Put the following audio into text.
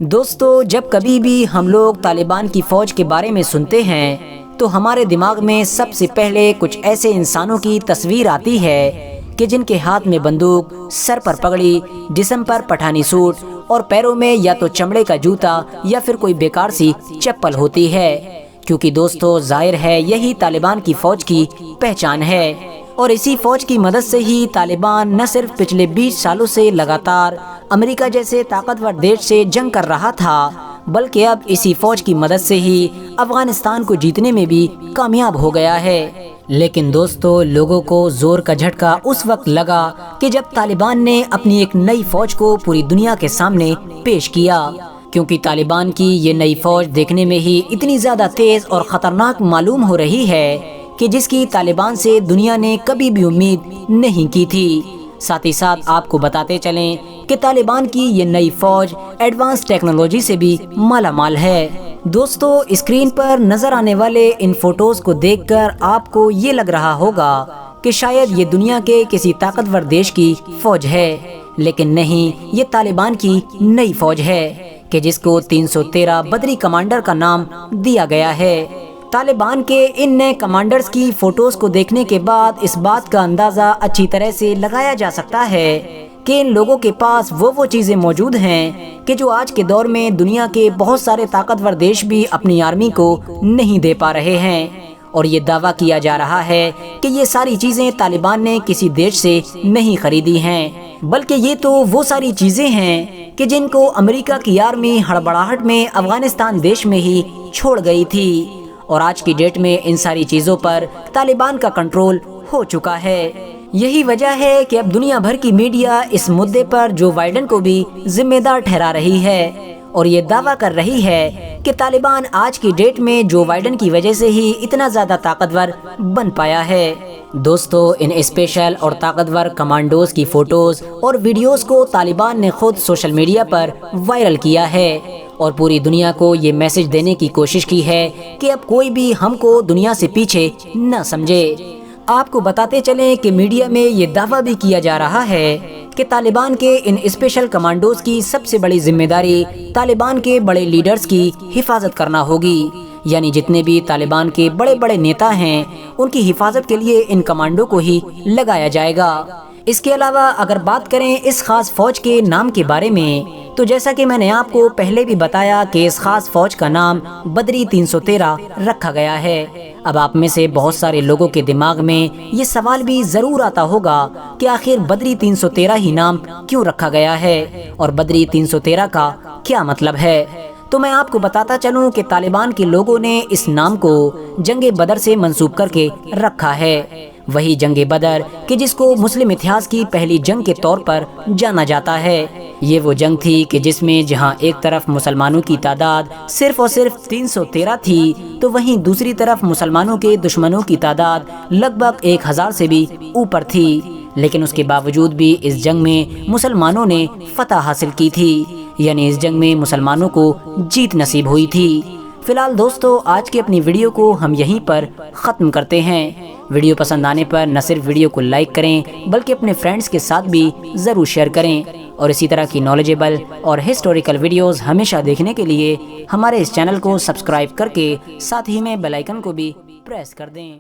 دوستو، جب کبھی بھی ہم لوگ طالبان کی فوج کے بارے میں سنتے ہیں تو ہمارے دماغ میں سب سے پہلے کچھ ایسے انسانوں کی تصویر آتی ہے کہ جن کے ہاتھ میں بندوق، سر پر پگڑی، جسم پر پٹھانی سوٹ اور پیروں میں یا تو چمڑے کا جوتا یا پھر کوئی بیکار سی چپل ہوتی ہے، کیونکہ دوستو ظاہر ہے یہی طالبان کی فوج کی پہچان ہے۔ اور اسی فوج کی مدد سے ہی طالبان نہ صرف پچھلے 20 سالوں سے لگاتار امریکہ جیسے طاقتور دیش سے جنگ کر رہا تھا، بلکہ اب اسی فوج کی مدد سے ہی افغانستان کو جیتنے میں بھی کامیاب ہو گیا ہے۔ لیکن دوستو، لوگوں کو زور کا جھٹکا اس وقت لگا کہ جب طالبان نے اپنی ایک نئی فوج کو پوری دنیا کے سامنے پیش کیا، کیونکہ طالبان کی یہ نئی فوج دیکھنے میں ہی اتنی زیادہ تیز اور خطرناک معلوم ہو رہی ہے کہ جس کی طالبان سے دنیا نے کبھی بھی امید نہیں کی تھی۔ ساتھ ہی ساتھ آپ کو بتاتے چلیں کہ طالبان کی یہ نئی فوج ایڈوانس ٹیکنالوجی سے بھی مالا مال ہے۔ دوستو، اسکرین پر نظر آنے والے ان فوٹوز کو دیکھ کر آپ کو یہ لگ رہا ہوگا کہ شاید یہ دنیا کے کسی طاقتور دیش کی فوج ہے، لیکن نہیں، یہ طالبان کی نئی فوج ہے کہ جس کو 313 بدری کمانڈر کا نام دیا گیا ہے۔ طالبان کے ان نئے کمانڈرز کی فوٹوز کو دیکھنے کے بعد اس بات کا اندازہ اچھی طرح سے لگایا جا سکتا ہے کہ ان لوگوں کے پاس وہ چیزیں موجود ہیں کہ جو آج کے دور میں دنیا کے بہت سارے طاقتور دیش بھی اپنی آرمی کو نہیں دے پا رہے ہیں۔ اور یہ دعویٰ کیا جا رہا ہے کہ یہ ساری چیزیں طالبان نے کسی دیش سے نہیں خریدی ہیں، بلکہ یہ تو وہ ساری چیزیں ہیں کہ جن کو امریکہ کی آرمی ہڑبڑاہٹ میں افغانستان دیش میں ہی چھوڑ گئی تھی، اور آج کی ڈیٹ میں ان ساری چیزوں پر طالبان کا کنٹرول ہو چکا ہے۔ یہی وجہ ہے کہ اب دنیا بھر کی میڈیا اس مدعے پر جو بائیڈن کو بھی ذمہ دار ٹھہرا رہی ہے اور یہ دعویٰ کر رہی ہے کہ طالبان آج کی ڈیٹ میں جو بائیڈن کی وجہ سے ہی اتنا زیادہ طاقتور بن پایا ہے۔ دوستو، ان اسپیشل اور طاقتور کمانڈوز کی فوٹوز اور ویڈیوز کو طالبان نے خود سوشل میڈیا پر وائرل کیا ہے اور پوری دنیا کو یہ میسج دینے کی کوشش کی ہے کہ اب کوئی بھی ہم کو دنیا سے پیچھے نہ سمجھے۔ آپ کو بتاتے چلیں کہ میڈیا میں یہ دعویٰ بھی کیا جا رہا ہے کہ طالبان کے ان اسپیشل کمانڈوز کی سب سے بڑی ذمہ داری طالبان کے بڑے لیڈرز کی حفاظت کرنا ہوگی، یعنی جتنے بھی طالبان کے بڑے بڑے نیتا ہیں ان کی حفاظت کے لیے ان کمانڈو کو ہی لگایا جائے گا۔ اس کے علاوہ اگر بات کریں اس خاص فوج کے نام کے بارے میں، تو جیسا کہ میں نے آپ کو پہلے بھی بتایا کہ اس خاص فوج کا نام بدری 313 رکھا گیا ہے۔ اب آپ میں سے بہت سارے لوگوں کے دماغ میں یہ سوال بھی ضرور آتا ہوگا کہ آخر بدری 313 ہی نام کیوں رکھا گیا ہے اور بدری 313 کا کیا مطلب ہے؟ تو میں آپ کو بتاتا چلوں کہ طالبان کے لوگوں نے اس نام کو جنگ بدر سے منسوب کر کے رکھا ہے، وہی جنگ بدر کہ جس کو مسلم اتہاس کی پہلی جنگ کے طور پر جانا جاتا ہے۔ یہ وہ جنگ تھی کہ جس میں جہاں ایک طرف مسلمانوں کی تعداد صرف اور صرف 313 تھی، تو وہیں دوسری طرف مسلمانوں کے دشمنوں کی تعداد لگ بھگ 1000 سے بھی اوپر تھی، لیکن اس کے باوجود بھی اس جنگ میں مسلمانوں نے فتح حاصل کی تھی، یعنی اس جنگ میں مسلمانوں کو جیت نصیب ہوئی تھی۔ فی الحال دوستو، آج کی اپنی ویڈیو کو ہم یہیں پر ختم کرتے ہیں۔ ویڈیو پسند آنے پر نہ صرف ویڈیو کو لائک کریں بلکہ اپنے فرینڈز کے ساتھ بھی ضرور شیئر کریں، اور اسی طرح کی نالجیبل اور ہسٹوریکل ویڈیوز ہمیشہ دیکھنے کے لیے ہمارے اس چینل کو سبسکرائب کر کے ساتھ ہی میں بیل آئیکن کو بھی پریس کر دیں۔